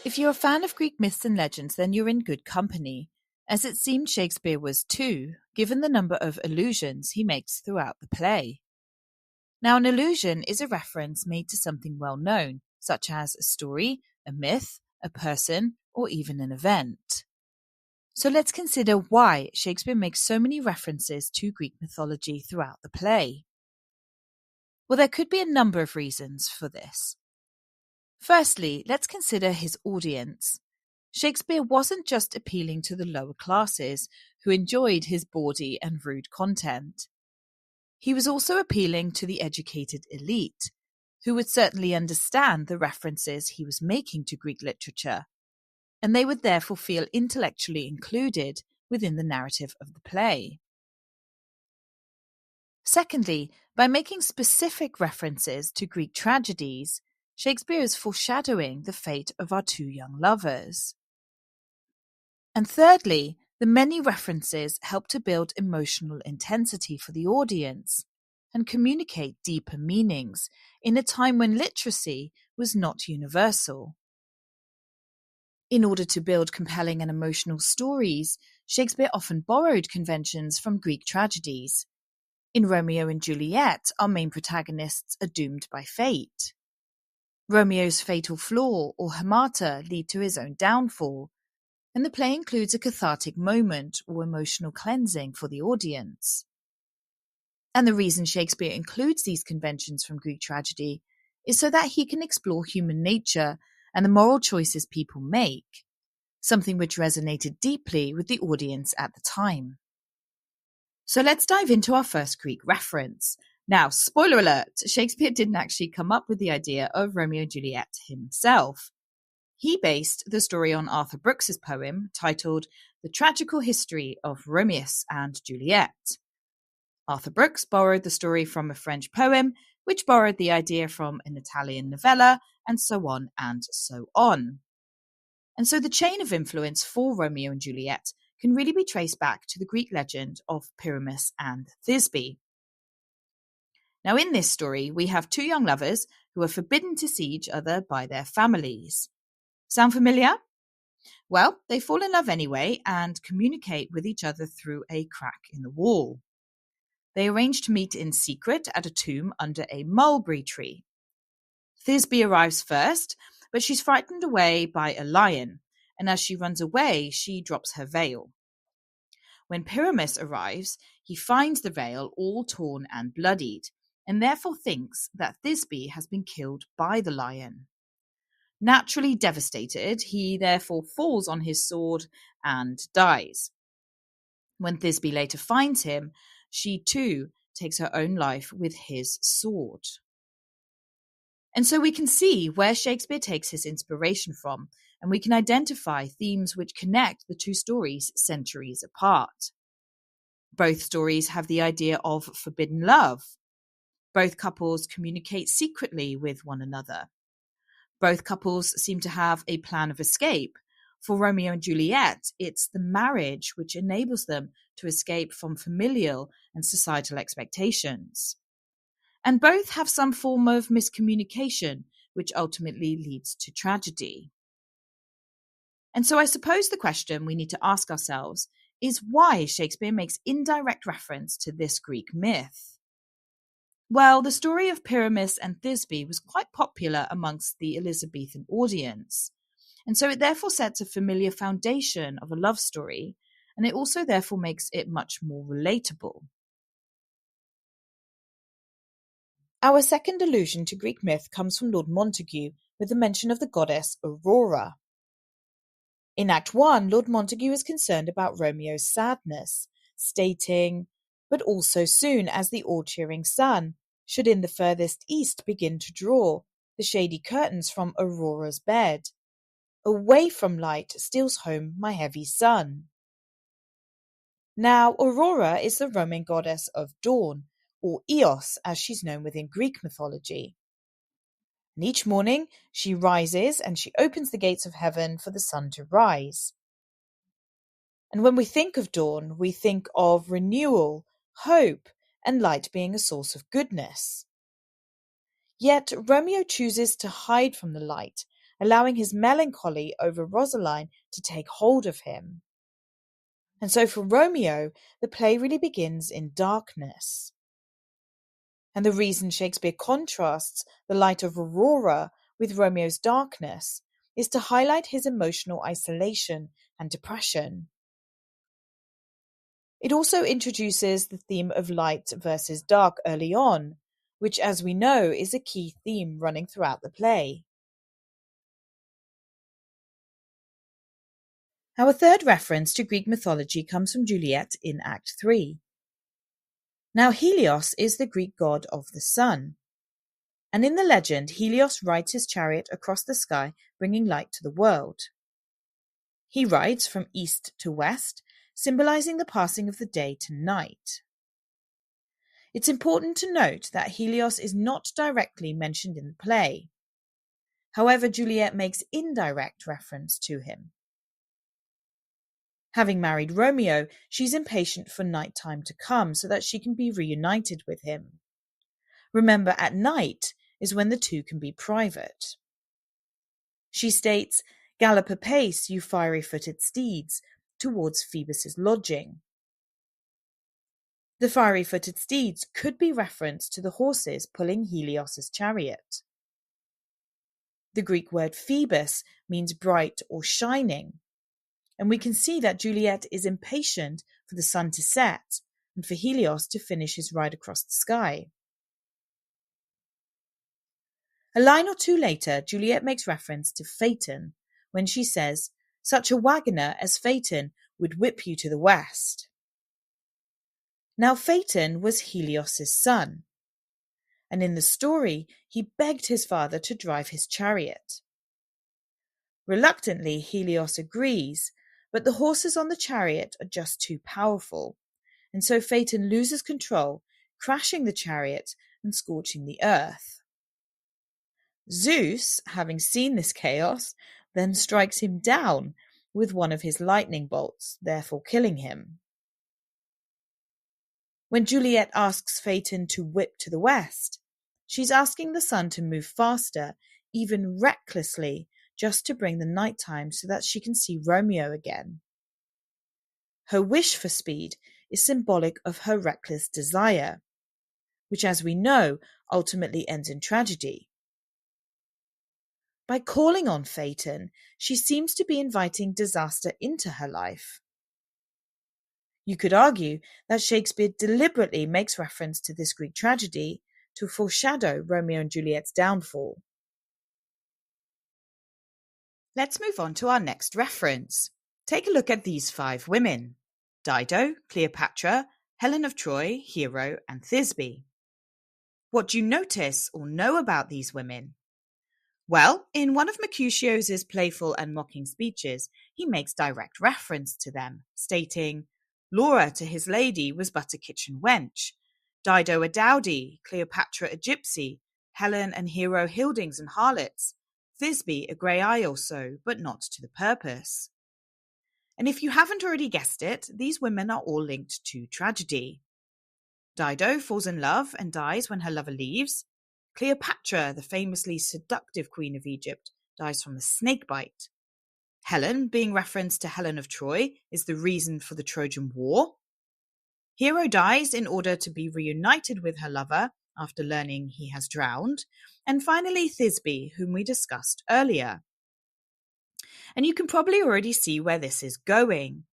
If you're a fan of Greek myths and legends, then you're in good company, as it seemed Shakespeare was too, given the number of allusions he makes throughout the play. Now, an allusion is a reference made to something well known, such as a story, a myth, a person, or even an event. So let's consider why Shakespeare makes so many references to Greek mythology throughout the play. Well, there could be a number of reasons for this. Firstly, let's consider his audience. Shakespeare wasn't just appealing to the lower classes, who enjoyed his bawdy and rude content. He was also appealing to the educated elite, who would certainly understand the references he was making to Greek literature, and they would therefore feel intellectually included within the narrative of the play. Secondly, by making specific references to Greek tragedies, Shakespeare is foreshadowing the fate of our two young lovers. And thirdly, the many references help to build emotional intensity for the audience and communicate deeper meanings in a time when literacy was not universal. In order to build compelling and emotional stories, Shakespeare often borrowed conventions from Greek tragedies. In Romeo and Juliet, our main protagonists are doomed by fate. Romeo's fatal flaw or hemata lead to his own downfall, and the play includes a cathartic moment or emotional cleansing for the audience. And the reason Shakespeare includes these conventions from Greek tragedy is so that he can explore human nature and the moral choices people make, something which resonated deeply with the audience at the time. So let's dive into our first Greek reference. Now, spoiler alert, Shakespeare didn't actually come up with the idea of Romeo and Juliet himself. He based the story on Arthur Brooks's poem titled The Tragical History of Romeus and Juliet. Arthur Brooks borrowed the story from a French poem, which borrowed the idea from an Italian novella, and so on and so on. And so the chain of influence for Romeo and Juliet can really be traced back to the Greek legend of Pyramus and Thisbe. Now, in this story, we have two young lovers who are forbidden to see each other by their families. Sound familiar? Well, they fall in love anyway and communicate with each other through a crack in the wall. They arrange to meet in secret at a tomb under a mulberry tree. Thisbe arrives first, but she's frightened away by a lion, and as she runs away, she drops her veil. When Pyramus arrives, he finds the veil all torn and bloodied, and therefore thinks that Thisbe has been killed by the lion. Naturally devastated, he therefore falls on his sword and dies. When Thisbe later finds him, she too takes her own life with his sword. And so we can see where Shakespeare takes his inspiration from, and we can identify themes which connect the two stories centuries apart. Both stories have the idea of forbidden love. Both couples communicate secretly with one another. Both couples seem to have a plan of escape. For Romeo and Juliet, it's the marriage which enables them to escape from familial and societal expectations. And both have some form of miscommunication, which ultimately leads to tragedy. And so I suppose the question we need to ask ourselves is why Shakespeare makes indirect reference to this Greek myth. Well, the story of Pyramus and Thisbe was quite popular amongst the Elizabethan audience, and so it therefore sets a familiar foundation of a love story, and it also therefore makes it much more relatable. Our second allusion to Greek myth comes from Lord Montague, with the mention of the goddess Aurora. In Act 1, Lord Montague is concerned about Romeo's sadness, stating, "But also soon as the all-cheering sun should in the furthest east begin to draw the shady curtains from Aurora's bed, away from light steals home my heavy sun." Now, Aurora is the Roman goddess of dawn, or Eos as she's known within Greek mythology. And each morning she rises and she opens the gates of heaven for the sun to rise. And when we think of dawn, we think of renewal, hope, and light being a source of goodness. Yet Romeo chooses to hide from the light allowing his melancholy over Rosaline to take hold of him. And so for Romeo, the play really begins in darkness. And the reason Shakespeare contrasts the light of Aurora with Romeo's darkness is to highlight his emotional isolation and depression. It also introduces the theme of light versus dark early on, which, as we know, is a key theme running throughout the play. Our third reference to Greek mythology comes from Juliet in Act 3. Now, Helios is the Greek god of the sun. And in the legend, Helios rides his chariot across the sky, bringing light to the world. He rides from east to west, symbolizing the passing of the day to night. It's important to note that Helios is not directly mentioned in the play. However, Juliet makes indirect reference to him. Having married Romeo, she's impatient for night time to come so that she can be reunited with him. Remember, at night is when the two can be private. She states, "Gallop apace, you fiery-footed steeds," towards Phoebus's lodging. The fiery-footed steeds could be reference to the horses pulling Helios's chariot. The Greek word Phoebus means bright or shining, and we can see that Juliet is impatient for the sun to set and for Helios to finish his ride across the sky. A line or two later, Juliet makes reference to Phaeton when she says, "Such a wagoner as Phaeton would whip you to the west." Now Phaeton was Helios's son, and in the story he begged his father to drive his chariot. Reluctantly, Helios agrees, but the horses on the chariot are just too powerful, and so Phaeton loses control, crashing the chariot and scorching the earth. Zeus, having seen this chaos, then strikes him down with one of his lightning bolts, therefore killing him. When Juliet asks Phaeton to whip to the west, she's asking the sun to move faster, even recklessly, just to bring the nighttime so that she can see Romeo again. Her wish for speed is symbolic of her reckless desire, which, as we know, ultimately ends in tragedy. By calling on Phaeton, she seems to be inviting disaster into her life. You could argue that Shakespeare deliberately makes reference to this Greek tragedy to foreshadow Romeo and Juliet's downfall. Let's move on to our next reference. Take a look at these 5 women: Dido, Cleopatra, Helen of Troy, Hero, and Thisbe. What do you notice or know about these women? Well, in one of Mercutio's playful and mocking speeches, he makes direct reference to them, stating, "Laura to his lady was but a kitchen wench, Dido a dowdy, Cleopatra a gypsy, Helen and Hero hildings and harlots, Thisbe a grey eye or so, but not to the purpose." And if you haven't already guessed it, these women are all linked to tragedy. Dido falls in love and dies when her lover leaves. Cleopatra, the famously seductive queen of Egypt, dies from a snake bite. Helen, being referenced to Helen of Troy, is the reason for the Trojan War. Hero dies in order to be reunited with her lover after learning he has drowned. And finally, Thisbe, whom we discussed earlier. And you can probably already see where this is going.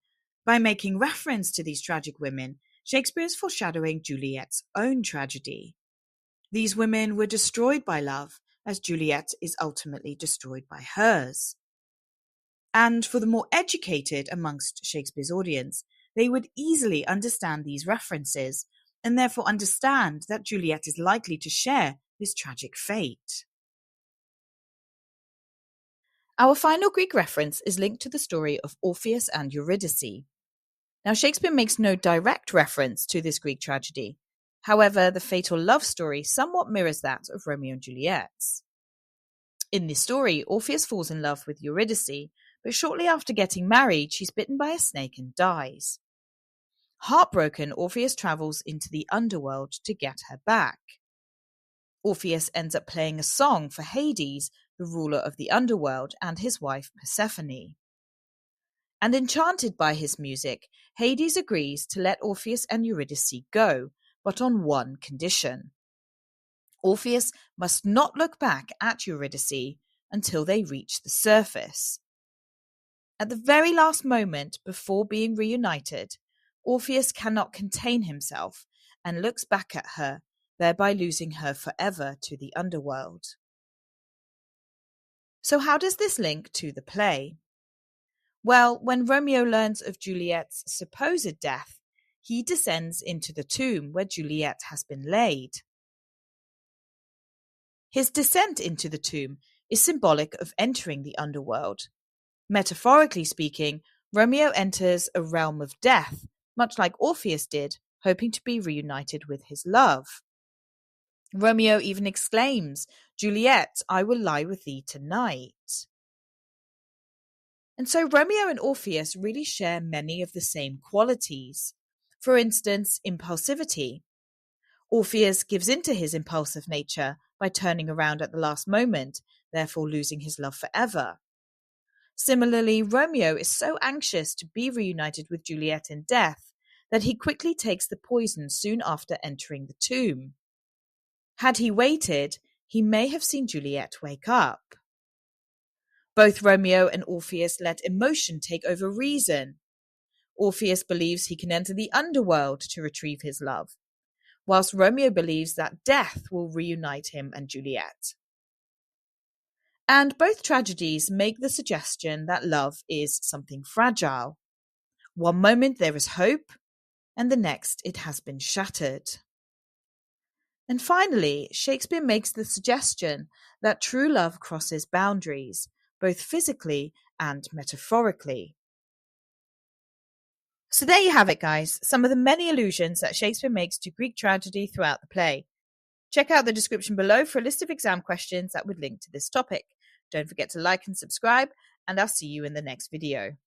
By making reference to these tragic women, Shakespeare is foreshadowing Juliet's own tragedy. These women were destroyed by love, as Juliet is ultimately destroyed by hers. And for the more educated amongst Shakespeare's audience, they would easily understand these references and therefore understand that Juliet is likely to share this tragic fate. Our final Greek reference is linked to the story of Orpheus and Eurydice. Now, Shakespeare makes no direct reference to this Greek tragedy. However, the fatal love story somewhat mirrors that of Romeo and Juliet. In this story, Orpheus falls in love with Eurydice, but shortly after getting married, she's bitten by a snake and dies. Heartbroken, Orpheus travels into the underworld to get her back. Orpheus ends up playing a song for Hades, the the ruler of the underworld, and his wife Persephone. And enchanted by his music, Hades agrees to let Orpheus and Eurydice go, but on one condition. Orpheus must not look back at Eurydice until they reach the surface. At the very last moment before being reunited, Orpheus cannot contain himself and looks back at her, thereby losing her forever to the underworld. So how does this link to the play? Well, when Romeo learns of Juliet's supposed death, he descends into the tomb where Juliet has been laid. His descent into the tomb is symbolic of entering the underworld. Metaphorically speaking, Romeo enters a realm of death, much like Orpheus did, hoping to be reunited with his love. Romeo even exclaims, "Juliet, I will lie with thee tonight." And so Romeo and Orpheus really share many of the same qualities. For instance, impulsivity. Orpheus gives in to his impulsive nature by turning around at the last moment, therefore losing his love forever. Similarly, Romeo is so anxious to be reunited with Juliet in death that he quickly takes the poison soon after entering the tomb. Had he waited, he may have seen Juliet wake up. Both Romeo and Orpheus let emotion take over reason. Orpheus believes he can enter the underworld to retrieve his love, whilst Romeo believes that death will reunite him and Juliet. And both tragedies make the suggestion that love is something fragile. One moment there is hope, and the next it has been shattered. And finally, Shakespeare makes the suggestion that true love crosses boundaries, both physically and metaphorically. So there you have it, guys, some of the many allusions that Shakespeare makes to Greek tragedy throughout the play. Check out the description below for a list of exam questions that would link to this topic. Don't forget to like and subscribe, and I'll see you in the next video.